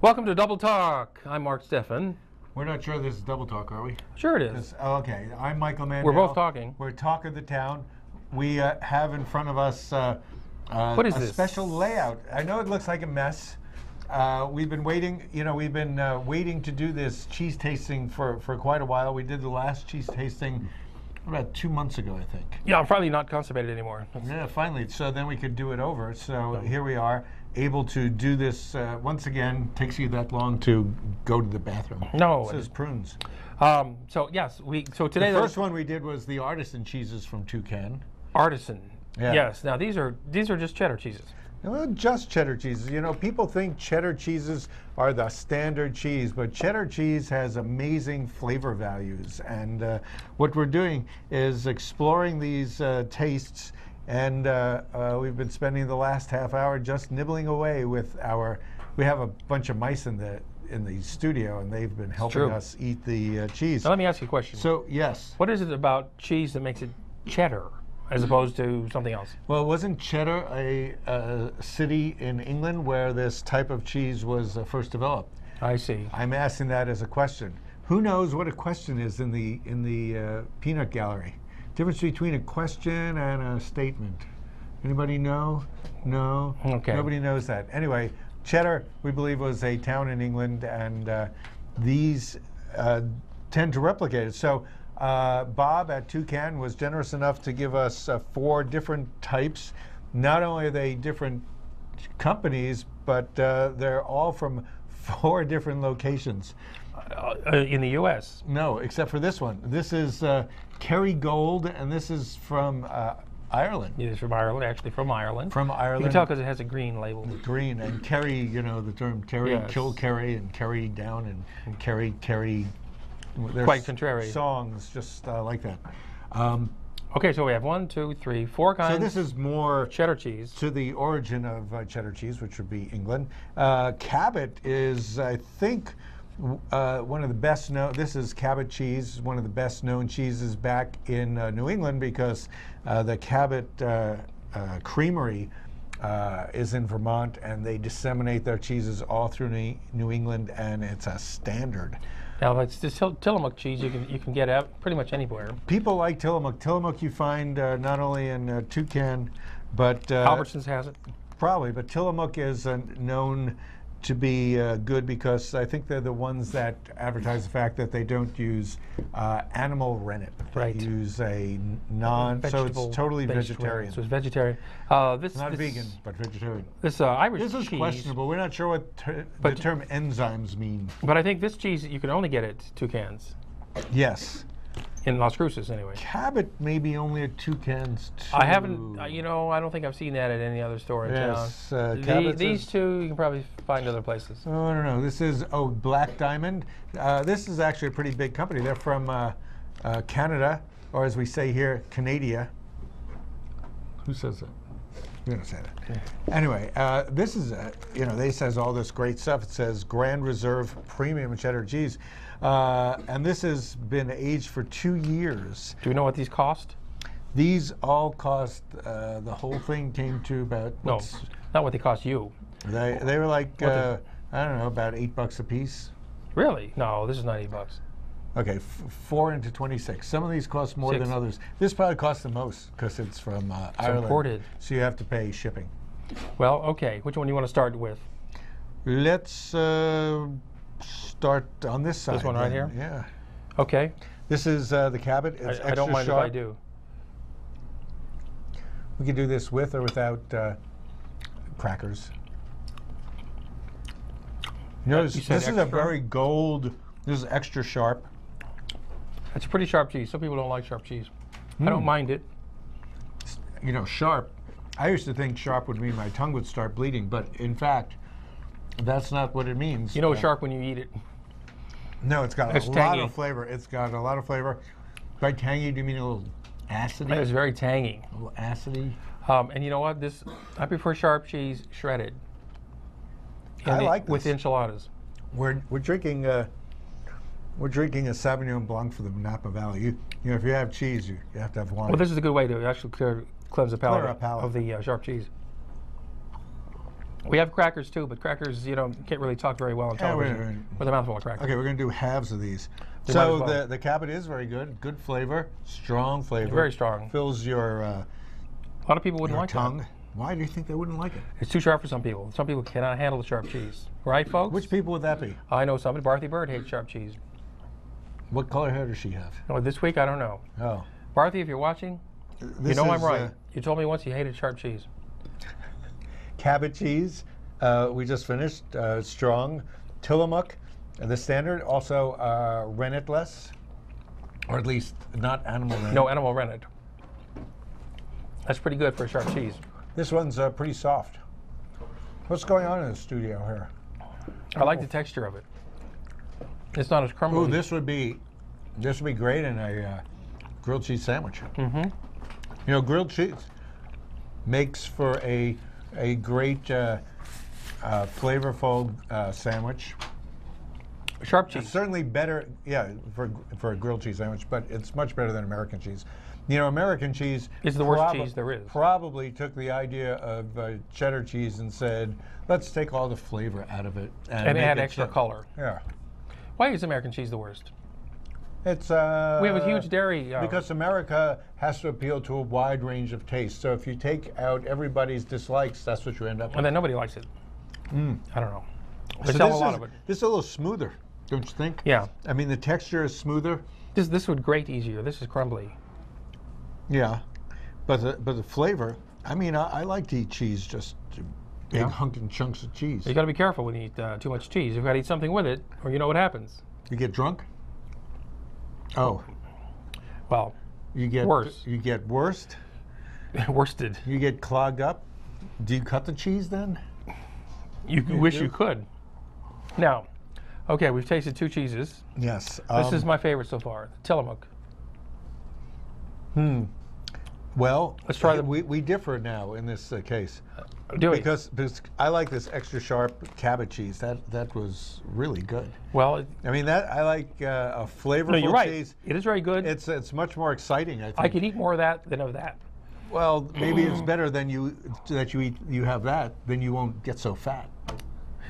Welcome to Double Talk. I'm Mark Steffen. We're not sure this is Double Talk, are we? Sure it is. Oh, okay. I'm Michael Mandel. We're both talking. We're Talk of the Town. We have in front of us what is a this? special layout. I know it looks like a mess. We've been waiting, waiting to do this cheese tasting for quite a while. We did the last cheese tasting about 2 months ago, I think. Yeah, I'm probably not constipated anymore. Yeah, finally. So then we could do it over. So here we are, able to do this once again. Takes you that long to go to the bathroom? No. It says prunes. So yes, so today the first one we did was the artisan cheeses from Toucan. Artisan. Yeah. Yes. Now these are just cheddar cheeses. Well, just cheddar cheeses. You know, people think cheddar cheeses are the standard cheese, but cheddar cheese has amazing flavor values. And what we're doing is exploring these tastes, and we've been spending the last half hour just nibbling away with we have a bunch of mice in the studio, and they've been helping us eat the cheese. Now let me ask you a question. So, yes. What is it about cheese that makes it cheddar as opposed to something else? Well, wasn't Cheddar a city in England where this type of cheese was first developed? I see. I'm asking that as a question. Who knows what a question is in the peanut gallery? Difference between a question and a statement. Anybody know? No? Okay. Nobody knows that. Anyway, Cheddar, we believe, was a town in England, and these tend to replicate it. So Bob at Toucan was generous enough to give us 4 different types. Not only are they different companies, but they're all from 4 different locations. In the U.S.? No, except for this one. This is Kerrygold, and this is from Ireland. It is from Ireland, actually from Ireland. From Ireland. You can tell because it has a green label. Green, and Kerry, you know the term Kerry, yes. Kill Kerry, and Kerry down, and Kerry. There's quite contrary. Songs just like that. Okay, so we have 1, 2, 3, 4 kinds. So this is more cheddar cheese. To the origin of cheddar cheese, which would be England. Cabot is, I think, one of the best known. This is Cabot cheese, one of the best known cheeses back in New England, because the Cabot Creamery is in Vermont, and they disseminate their cheeses all through New England, and it's a standard. Now, it's this Tillamook cheese you can get out pretty much anywhere. People like Tillamook. Tillamook you find not only in Toucan, but Albertsons has it. Probably, but Tillamook is known to be good because I think they're the ones that advertise the fact that they don't use animal rennet. Right. They use a so it's totally vegetarian. So it's vegetarian. Not vegan, but vegetarian. This Irish cheese. This is questionable. We're not sure what the term enzymes mean. But I think this cheese, you can only get it at Toucan's. Yes. In Las Cruces, anyway. Cabot maybe only at Toucan's too. I haven't, I don't think I've seen that at any other store in town. These two you can probably find other places. Oh, I don't know. This is, Black Diamond. This is actually a pretty big company. They're from Canada, or as we say here, Canada. Who says that? You don't say that. Okay. Anyway, this is, they says all this great stuff. It says Grand Reserve Premium Cheddar Cheese. And this has been aged for 2 years. Do we know what these cost? These all cost, the whole thing came to about... No, not what they cost you. They were like, I don't know, about $8 a piece. Really? No, this is not $8. Okay, 4 into 26. Some of these cost more than others. This probably costs the most because it's from Ireland. Imported. So you have to pay shipping. Well, okay. Which one do you want to start with? Let's start on this side. This one right here? Yeah. Okay. This is the Cabot. It's I don't mind sharp. if I do. We can do this with or without crackers. Notice this is a very gold. This is extra sharp. It's a pretty sharp cheese. Some people don't like sharp cheese. I don't mind it. Sharp. I used to think sharp would mean my tongue would start bleeding, but in fact, that's not what it means. You know sharp when you eat it. No, it's got a lot of flavor. It's got a lot of flavor. By tangy, do you mean a little acidy? It's very tangy. A little acidy. And you know what? I prefer sharp cheese shredded. I like this. With enchiladas. We're drinking a Sauvignon Blanc for the Napa Valley. You know, if you have cheese, you have to have wine. Well, this is a good way to actually cleanse the palate of the sharp cheese. We have crackers too, but crackers, you know, can't really talk very well on television with a mouthful of crackers. Okay, we're going to do halves of these. The Cabot is very good flavor, strong flavor. Very strong. Fills your a lot of people wouldn't like tongue. That. Why do you think they wouldn't like it? It's too sharp for some people. Some people cannot handle the sharp cheese. Right, folks? Which people would that be? I know somebody. Barthy Bird hates sharp cheese. What color hair does she have? No, this week, I don't know. Oh. Barthy, if you're watching, you know I'm right. You told me once you hated sharp cheese. Cabot cheese, we just finished. Strong. Tillamook, the standard. Also rennetless, or at least not animal rennet. No animal rennet. That's pretty good for a sharp cheese. This one's pretty soft. What's going on in the studio here? I like the texture of it. It's not as crumbly. Ooh, this would be great in a grilled cheese sandwich. Mm-hmm. You know, grilled cheese makes for a great flavorful sandwich. Sharp cheese. It's certainly better, yeah, for a grilled cheese sandwich, but it's much better than American cheese. You know, American cheese is the worst cheese there is. Probably took the idea of cheddar cheese and said, let's take all the flavor out of it and add extra color. Yeah. Why is American cheese the worst? It's we have a huge dairy. Because America has to appeal to a wide range of tastes. So if you take out everybody's dislikes, that's what you end up with. And then nobody likes it. I don't know. They so sell a lot of it. This is a little smoother, don't you think? Yeah. I mean, the texture is smoother. This would grate easier. This is crumbly. Yeah, but the flavor. I mean, I like to eat cheese, just big hunking chunks of cheese. You got to be careful when you eat too much cheese. You've got to eat something with it, or you know what happens. You get drunk. Oh. Well. You get worse. You get worst. Worsted. You get clogged up. Do you cut the cheese then? You wish you could. Now, okay, we've tasted two cheeses. Yes. This is my favorite so far, Tillamook. Well, let's try we differ now in this case. Because I like this extra sharp Cabot cheese. That was really good. Well, I mean a flavorful no, you're right. cheese. It is very good. It's much more exciting. I think. I could eat more of that than of that. Well, maybe it's better than you have that. Then you won't get so fat.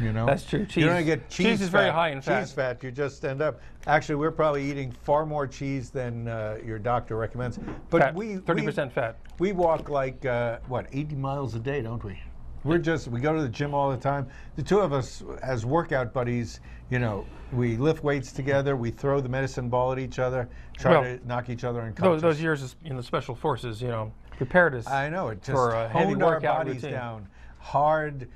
You know, that's true. Cheese. You don't get cheese. Cheese is very high in fat. Cheese fat. You just end up. Actually, we're probably eating far more cheese than your doctor recommends. But fat, 30% fat. We walk like 80 miles a day, don't we? We go to the gym all the time. The two of us, as workout buddies, you know, we lift weights together. We throw the medicine ball at each other, try to knock each other unconscious. Those years in the special forces, you know, prepared us. I know it just for a heavy honed our workout bodies routine. down. Hard,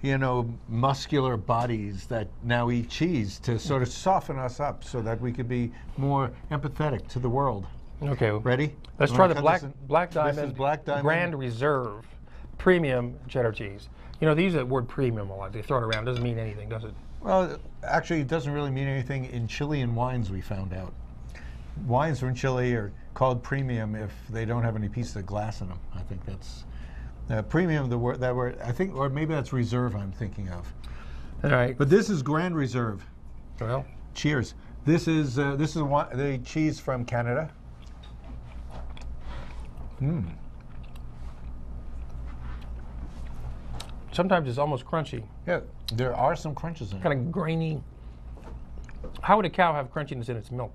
you know, muscular bodies that now eat cheese to sort of soften us up so that we could be more empathetic to the world. Okay. Ready? Let's try the Black Diamond, this is Black Diamond Grand Reserve Premium Cheddar Cheese. You know, they use that word premium a lot. They throw it around. It doesn't mean anything, does it? Well, actually, it doesn't really mean anything in Chilean wines, we found out. Wines from Chile are called premium if they don't have any pieces of glass in them. I think that's... premium, that word, I think, or maybe that's reserve I'm thinking of. All right. But this is Grand Reserve. Well, cheers. This is the cheese from Canada. Sometimes it's almost crunchy. Yeah, there are some crunches in it. Kind of grainy. How would a cow have crunchiness in its milk?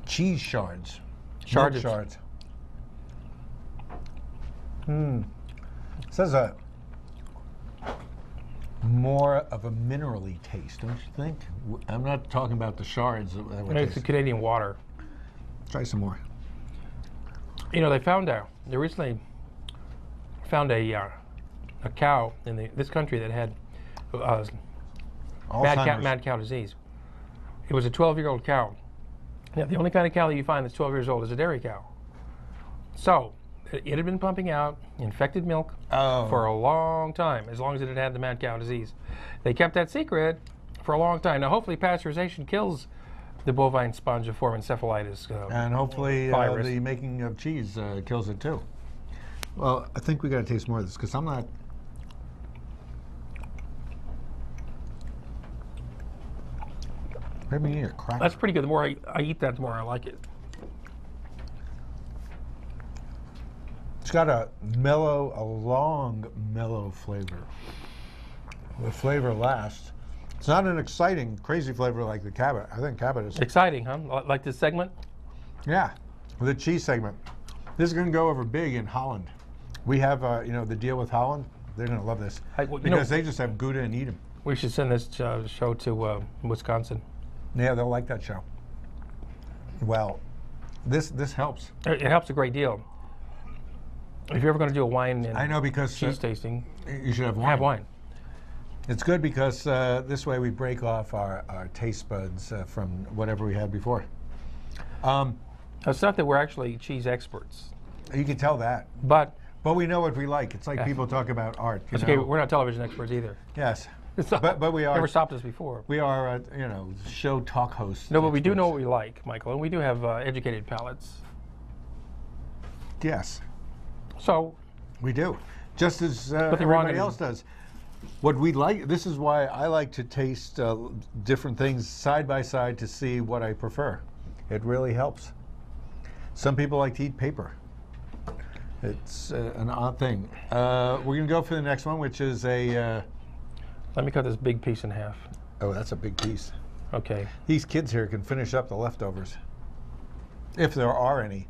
Cheese shards. Shards. It says a more of a minerally taste, don't you think? I'm not talking about the shards. It's the Canadian water. Try some more. You know, they recently found a cow in this country that had mad cow disease. It was a 12-year-old cow. Now, the only kind of cow that you find that's 12 years old is a dairy cow. So, it had been pumping out infected milk for a long time, as long as it had had the mad cow disease. They kept that secret for a long time. Now, hopefully, pasteurization kills the bovine spongiform encephalitis and hopefully virus. The making of cheese kills it too. Well, I think we got to taste more of this because I'm not. Maybe you need a cracker. That's pretty good. The more I eat that, the more I like it. It's got a long, mellow flavor. The flavor lasts. It's not an exciting, crazy flavor like the Cabot. I think Cabot is exciting, huh? Like this segment? Yeah, the cheese segment. This is going to go over big in Holland. We have, the deal with Holland. They're going to love this because they just have Gouda and Edam. We should send this show to Wisconsin. Yeah, they'll like that show. Well, this helps. It helps a great deal. If you're ever going to do a wine and I know because cheese tasting, you should have wine. Have wine. It's good because this way we break off our taste buds from whatever we had before. It's not that we're actually cheese experts. You can tell that. But we know what we like. It's like people talk about art. That's okay. We're not television experts either. Yes. But we are. Never stopped us before. We are, show talk hosts. No, but we do know what we like, Michael, and we do have educated palates. Yes. So. We do. Just as everybody else does. What we like, this is why I like to taste different things side by side to see what I prefer. It really helps. Some people like to eat paper. It's an odd thing. We're going to go for the next one, which is a... Let me cut this big piece in half. Oh, that's a big piece. Okay. These kids here can finish up the leftovers, if there are any.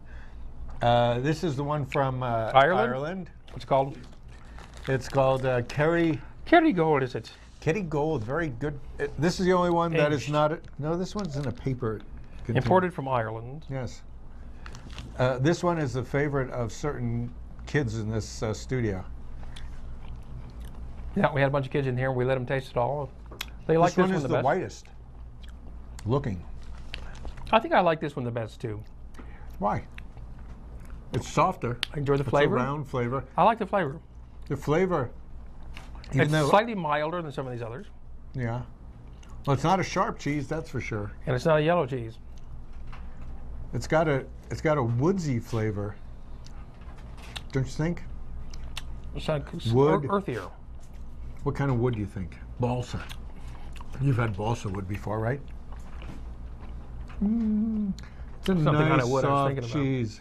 This is the one from Ireland. What's it called? It's called Kerry Gold, is it? Kerry Gold, very good. This is the only one that is not... No, this one's in a paper container. Imported from Ireland. Yes. This one is the favorite of certain kids in this studio. Yeah, we had a bunch of kids in here. We let them taste it all. They like this one is the the best. whitest looking. I think I like this one the best too. Why? It's softer. I enjoy the flavor. It's a round flavor. I like the flavor. The flavor. It's slightly milder than some of these others. Yeah. Well, it's not a sharp cheese, that's for sure. And it's not a yellow cheese. It's got a woodsy flavor. Don't you think? It's like wood. Earthier. What kind of wood do you think? Balsa. You've had balsa wood before, right? It's a Something nice, kind of wood I was soft thinking cheese.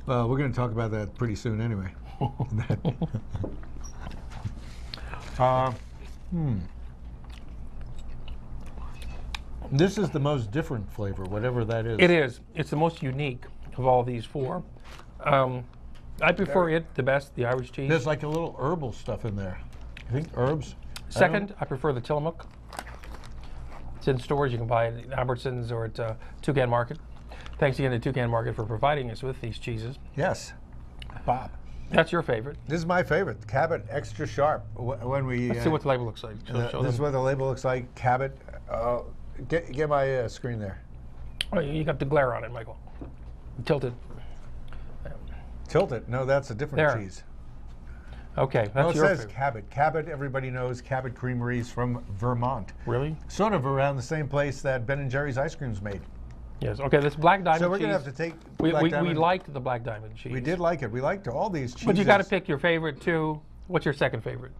Well, we're going to talk about that pretty soon anyway. This is the most different flavor, whatever that is. It is. It's the most unique of all these four. I prefer it the best, the Irish cheese. There's like a little herbal stuff in there. I think herbs. Second, I prefer the Tillamook. It's in stores. You can buy it at Albertsons or at Toucan Market. Thanks again to Toucan Market for providing us with these cheeses. Yes. Bob. That's your favorite. This is my favorite, Cabot Extra Sharp. When we Let's see what the label looks like. This is what the label looks like. Cabot. Get my screen there. Oh, you got the glare on it, Michael. Tilt it. Tilt it? No, that's a different cheese. Okay, that's your favorite. It says Cabot. Cabot, everybody knows Cabot Creameries from Vermont. Really? Sort of around the same place that Ben & Jerry's ice cream's made. Yes. Okay, this Black Diamond cheese. So we're going to have to take we liked the Black Diamond cheese. We did like it. We liked all these cheeses. But you got to pick your favorite too. What's your second favorite?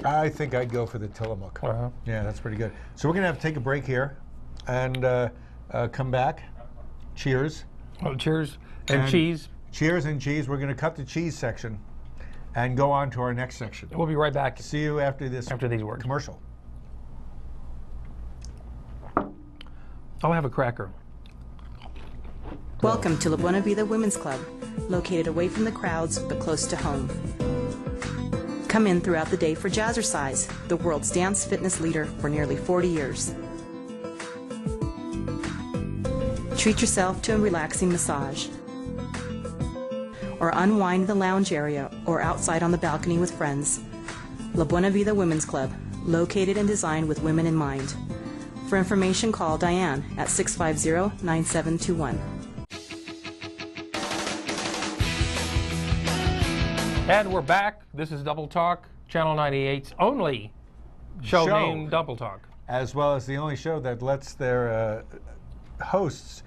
I think I'd go for the Tillamook. Yeah, that's pretty good. So we're going to have to take a break here and come back. Cheers. Oh, cheers. And cheese. Cheers and cheese. We're going to cut the cheese section and go on to our next section. We'll be right back. See you after this. After these words. Commercial. I'll have a cracker. Welcome to La Buena Vida Women's Club, located away from the crowds but close to home. Come in throughout the day for Jazzercise, the world's dance fitness leader for nearly 40 years. Treat yourself to a relaxing massage, or unwind in the lounge area or outside on the balcony with friends. La Buena Vida Women's Club, located and designed with women in mind. For information, call Diane at 650-9721. And we're back. This is Double Talk, Channel 98's only show named Double Talk. As well as the only show that lets their hosts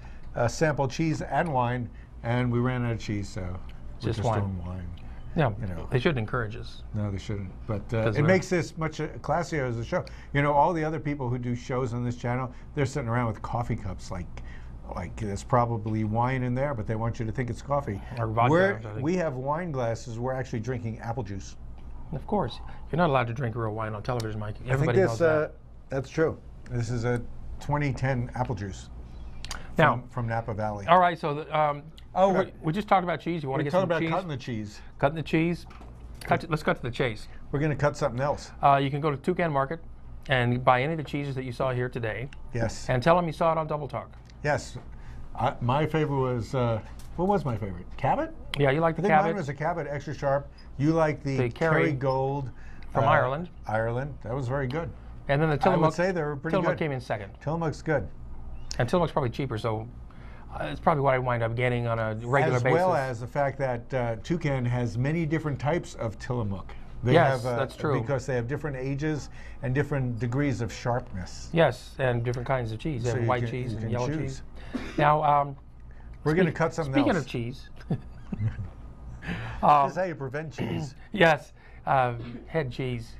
sample cheese and wine, and we ran out of cheese, so just we're just doing wine. Yeah, you know. they shouldn't encourage us. No, they shouldn't. But it makes this much classier as a show. You know, all the other people who do shows on this channel, they're sitting around with coffee cups, like there's probably wine in there, but they want you to think it's coffee. Or vodka. We have wine glasses. We're actually drinking apple juice. Of course, you're not allowed to drink real wine on television, Mike. Everybody I think knows that. That's true. This is a 2010 apple juice. Now, from Napa Valley. All right, so we just talked about cheese. You want to get some cheese? We're talking about cutting the cheese. Cutting the cheese. Let's cut to the chase. We're going to cut something else. You can go to Toucan Market and buy any of the cheeses that you saw here today. Yes. And tell them you saw it on Double Talk. Yes. My favorite was, what was my favorite? Cabot? Yeah, you like the I think Cabot? mine was a Cabot extra sharp. You like the Kerrygold. From Ireland. Ireland. That was very good. And then the Tillamook. I would say they were pretty good. Tillamook came in second. Tillamook's good. And Tillamook's probably cheaper, so it's probably what I wind up getting on a regular basis. As well as the fact that Toucan has many different types of Tillamook. Yes, that's true. Because they have different ages and different degrees of sharpness. Yes, and different kinds of cheese. They have white cheese and yellow cheese. Now, we're going to cut something else. Speaking of cheese. This is how you prevent cheese. Yes, head cheese.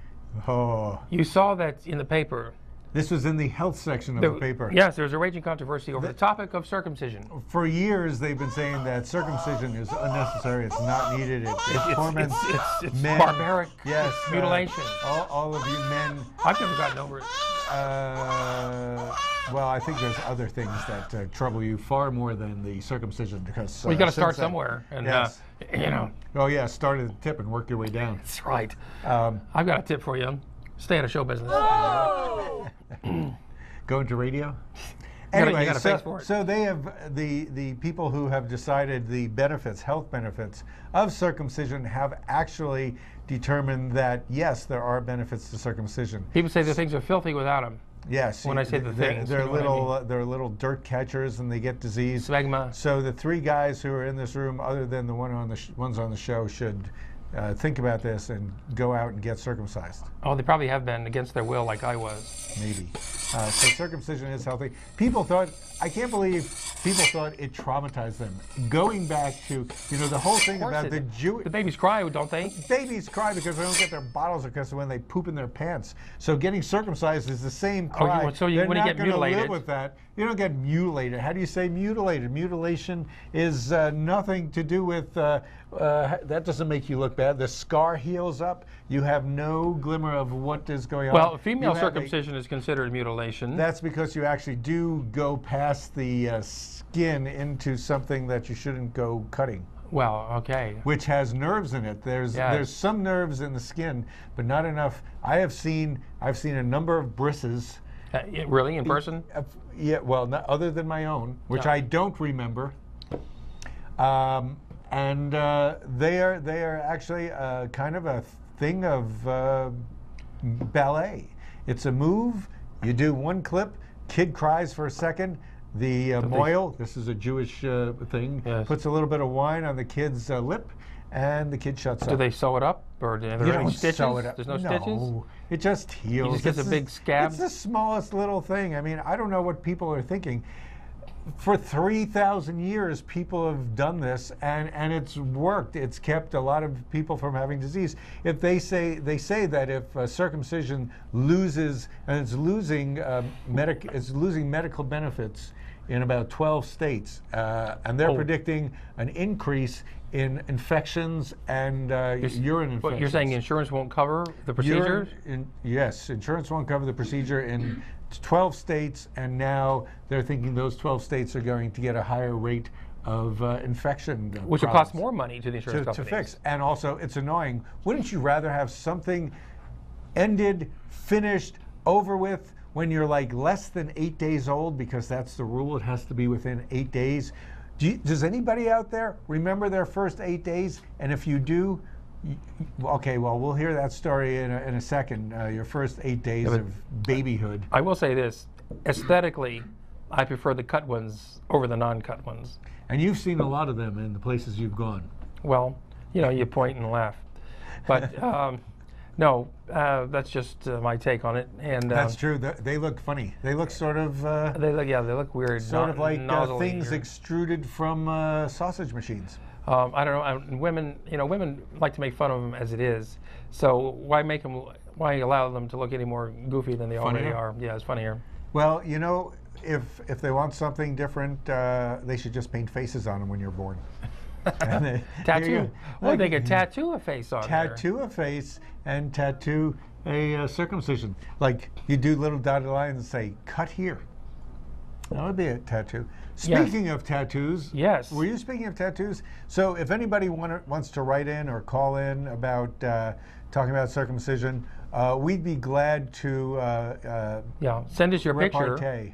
Oh. You saw that in the paper. This was in the health section of the paper. Yes, there was a raging controversy over the topic of circumcision. For years, they've been saying that circumcision is unnecessary. It's not needed. It torments men. Barbaric mutilation. All of you men. I've never gotten over it. Well, I think there's other things that trouble you far more than the circumcision because. Well, you got to start somewhere, and yes. You know. Oh yeah, start at the tip and work your way down. That's right. I've got a tip for you. Stay out of show business. Go into radio. Anyway, you gotta for it. So they have the people who have decided the benefits, health benefits of circumcision, have actually determined that yes, there are benefits to circumcision. People say the things are filthy without them. Yes. When I say the things, they're little they're little dirt catchers and they get disease. Smegma. So the three guys who are in this room, other than the ones on the show, should think about this and go out and get circumcised. Oh, they probably have been against their will, like I was. Maybe. So circumcision is healthy. People thought, I can't believe people thought it traumatized them. Going back to, the whole thing about the Jew. The babies cry, don't they? Babies cry because they don't get their bottles because when they poop in their pants. So getting circumcised is the same cry. Oh, so when you get mutilated. Live with that. You don't get mutilated. How do you say mutilated? Mutilation is nothing to do with, that doesn't make you look bad. The scar heals up. You have no glimmer of what is going on. Well, female circumcision is considered mutilation. That's because you actually do go past the skin into something that you shouldn't go cutting. Well, okay. Which has nerves in it. There's some nerves in the skin, but not enough. I've seen a number of brisses. Really, in person? Yeah. Well, not, other than my own, which I don't remember. And they are actually kind of a thing of ballet. It's a move. You do one clip. Kid cries for a second. The moil, this is a Jewish thing, puts a little bit of wine on the kid's lip, and the kid shuts up. Do they sew it up, or are there any stitches? Sew it up. There's no stitches? It just heals. You just gets a big scab? It's the smallest little thing. I mean, I don't know what people are thinking. For 3,000 years, people have done this, and it's worked. It's kept a lot of people from having disease. If they say that if circumcision loses, and it's losing medical benefits in about 12 states, and they're predicting an increase in infections and urine infections. But you're saying insurance won't cover the procedures? Yes, insurance won't cover the procedure in 12 states, and now they're thinking those 12 states are going to get a higher rate of infection. Which will cost more money to the insurance companies. To fix. And also, it's annoying. Wouldn't you rather have something ended, finished, over with, when you're like less than 8 days old, because that's the rule, it has to be within 8 days. Does anybody out there remember their first 8 days? And if you do, okay, well, we'll hear that story in a second, your first 8 days of babyhood. I will say this, aesthetically, I prefer the cut ones over the non-cut ones. And you've seen a lot of them in the places you've gone. Well, you point and laugh. But no, that's just my take on it. And that's true. They look funny. They look sort of. They look weird. Sort of like things extruded from sausage machines. I don't know. Women, women like to make fun of them as it is. So why make them? Why allow them to look any more goofy than they already are? Yeah, it's funnier. Well, if they want something different, they should just paint faces on them when you're born. Tattoo. Well, they could tattoo a face on there. Tattoo a face and tattoo a circumcision. Like you do little dotted lines and say, cut here. That would be a tattoo. Speaking of tattoos, yes. Were you speaking of tattoos? So if anybody wants to write in or call in about talking about circumcision, we'd be glad to send us your picture. Repartee.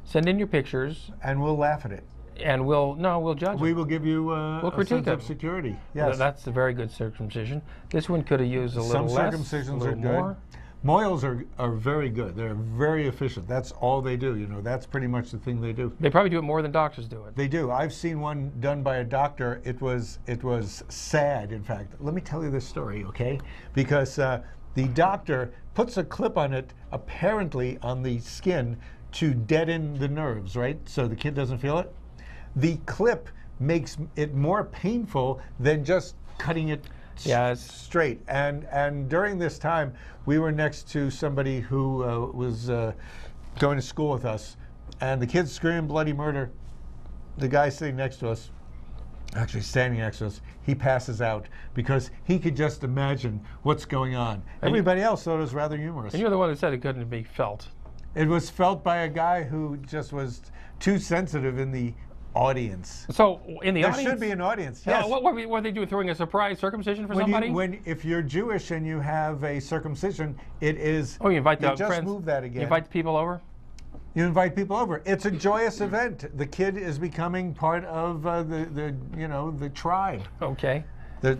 Send in your pictures. And we'll laugh at it. And we'll judge We it. will give you we'll a sense of security. Yes. That's a very good circumcision. This one could have used a little Some less, circumcisions a little are good. more. Moils are very good. They're very efficient. That's all they do. That's pretty much the thing they do. They probably do it more than doctors do it. They do. I've seen one done by a doctor. It was sad, in fact. Let me tell you this story, okay? Because the doctor puts a clip on it, apparently on the skin, to deaden the nerves, right? So the kid doesn't feel it. The clip makes it more painful than just cutting it straight. And during this time, we were next to somebody who was going to school with us, and the kids screaming bloody murder. The guy sitting next to us, actually standing next to us, he passes out because he could just imagine what's going on. Everybody else thought it was rather humorous. And you're the one who said it couldn't be felt. It was felt by a guy who just was too sensitive in the audience. So in the audience, there should be an audience. Yes. What are they doing? Throwing a surprise circumcision for somebody? If you're Jewish and you have a circumcision, it is. Oh, you invite the just friends. Move that again. You invite the people over. You invite people over. It's a joyous event. The kid is becoming part of the tribe. Okay. There's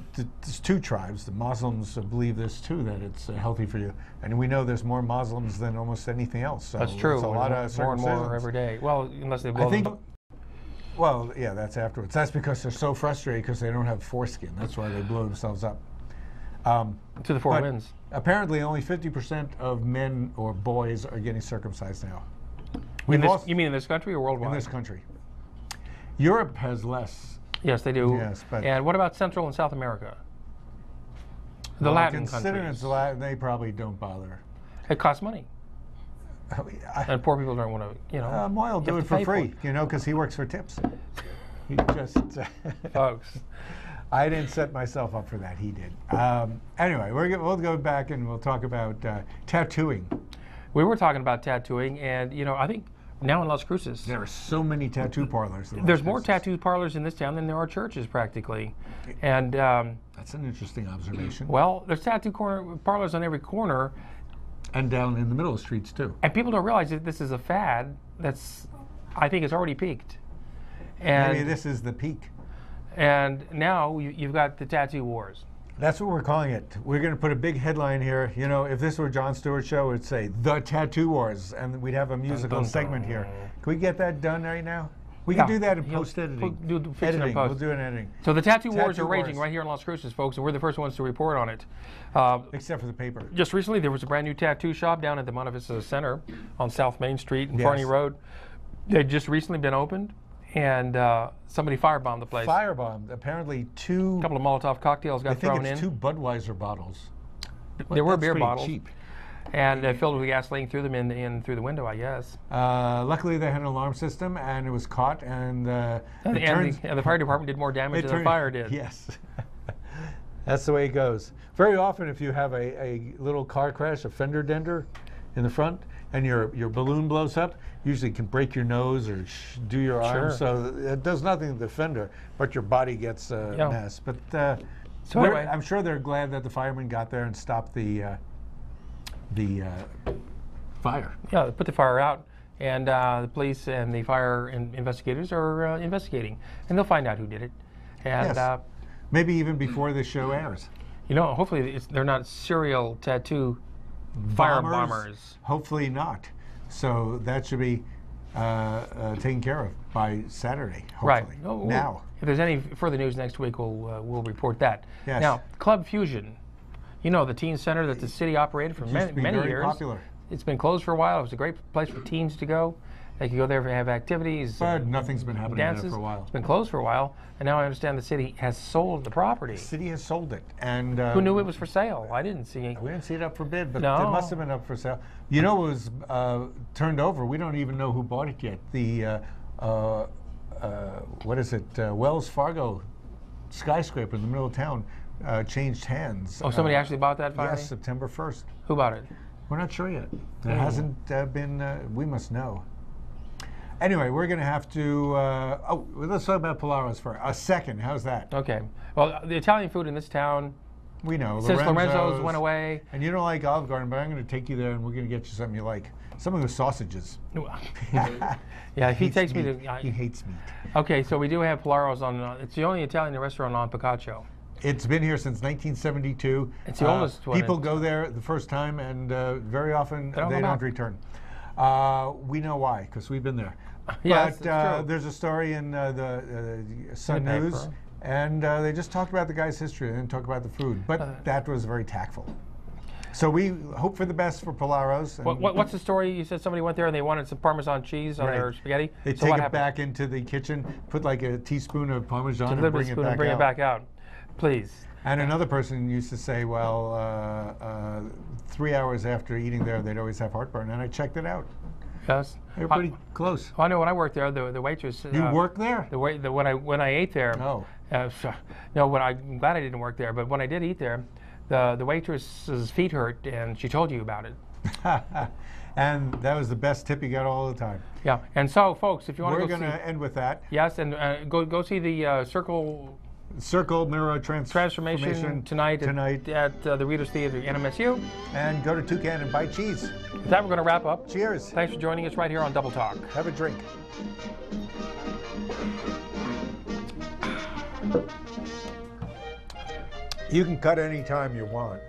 two tribes. The Muslims believe this too, that it's healthy for you, and we know there's more Muslims than almost anything else. So that's true. There's a lot of more and more every day. Well, unless they blow them. Well, yeah, that's afterwards. That's because they're so frustrated because they don't have foreskin. That's why they blow themselves up. To the four winds. Apparently, only 50% of men or boys are getting circumcised now. You mean in this country or worldwide? In this country. Europe has less. Yes, they do. Yes, but and what about Central and South America? The Latin considering countries. It's Latin, they probably don't bother. It costs money. And poor people don't want to, Moyle will do it for free, because he works for tips. He just, folks. I didn't set myself up for that. He did. Anyway, we'll go back and we'll talk about tattooing. We were talking about tattooing, and I think now in Las Cruces, there are so many tattoo parlors. There's more tattoo parlors in this town than there are churches, practically. And that's an interesting observation. Well, there's tattoo parlors on every corner. And down in the middle of the streets, too. And people don't realize that this is a fad I think it's already peaked. And maybe this is the peak. And now you've got the tattoo wars. That's what we're calling it. We're going to put a big headline here. If this were Jon Stewart's show, it would say, The Tattoo Wars, and we'd have a musical segment here. Can we get that done right now? We can do that in post-editing. We'll do an editing. So the tattoo wars are raging right here in Las Cruces, folks, and we're the first ones to report on it. Except for the paper. Just recently, there was a brand new tattoo shop down at the Monte Vista Center on South Main Street and Farney Road. They'd just recently been opened, and somebody firebombed the place. Firebombed. Apparently a couple of Molotov cocktails got thrown in. I think it's 2 Budweiser bottles. There were beer bottles. Cheap. And filled with gasoline through them in through the window, I guess. Luckily, they had an alarm system, and it was caught. And the fire department did more damage than the fire did. Yes, that's the way it goes. Very often, if you have a little car crash, a fender dender in the front, and your balloon blows up, usually can break your nose or do your arm. So it does nothing to the fender, but your body gets a mess. But so anyway, I'm sure they're glad that the firemen got there and stopped the fire. Yeah, put the fire out, and the police and the fire investigators are investigating, and they'll find out who did it. And maybe even before the show airs. Hopefully they're not serial tattoo fire bombers. Hopefully not. So that should be taken care of by Saturday. Hopefully. Right. Now, if there's any further news next week, we'll report that. Yes. Now, Club Fusion. The teen center that the city operated for many years. Popular. It's been closed for a while. It was a great place for teens to go. They could go there and have activities. But nothing's been happening dances. there for a while. It's been closed for a while, and now I understand the city has sold the property. The city has sold it, and who knew it was for sale? I didn't see it. We didn't see it up for bid, but No. it must have been up for sale. You know, it was turned over. We don't even know who bought it yet. The what is it? Wells Fargo skyscraper in the middle of town changed hands. Oh, somebody actually bought that finally? Yes, September 1st. Who bought it? We're not sure yet. It hasn't been. We must know. Anyway, we're going to have to. Let's talk about Polaro's for a second. How's that? Okay. Well, the Italian food in this town. We know. Since Lorenzo's went away. And you don't like Olive Garden, but I'm going to take you there, and we're going to get you something you like. Something with sausages. Yeah, he takes me meat. to. He hates meat. Okay, so we do have Polaro's on. It's the only Italian restaurant on Picacho. It's been here since 1972. It's the oldest one. People go there the first time, and very often they don't return. We know why, because we've been there. Yes, but there's a story in the Sun News, and they just talked about the guy's history. They didn't talk about the food, but that was very tactful. So we hope for the best for Polaro's. What's the story? You said somebody went there and they wanted some Parmesan cheese on their spaghetti. They take it back into the kitchen, put like a teaspoon of Parmesan, and bring it back out. Please. And another person used to say, well, 3 hours after eating there, they'd always have heartburn, and I checked it out. Yes. They were pretty close. Well, I know when I worked there, the waitress. You worked there? When I ate there. Oh. No, I'm glad I didn't work there. But when I did eat there, the waitress's feet hurt, and she told you about it. And that was the best tip you got all the time. Yeah. And so, folks, if you want to We're go going to end with that. Yes, and go see the Circle Mirror Transformation tonight at the Reader's Theater in MSU. And go to Toucan and buy cheese. With that, we're going to wrap up. Cheers. Thanks for joining us right here on Double Talk. Have a drink. You can cut any time you want.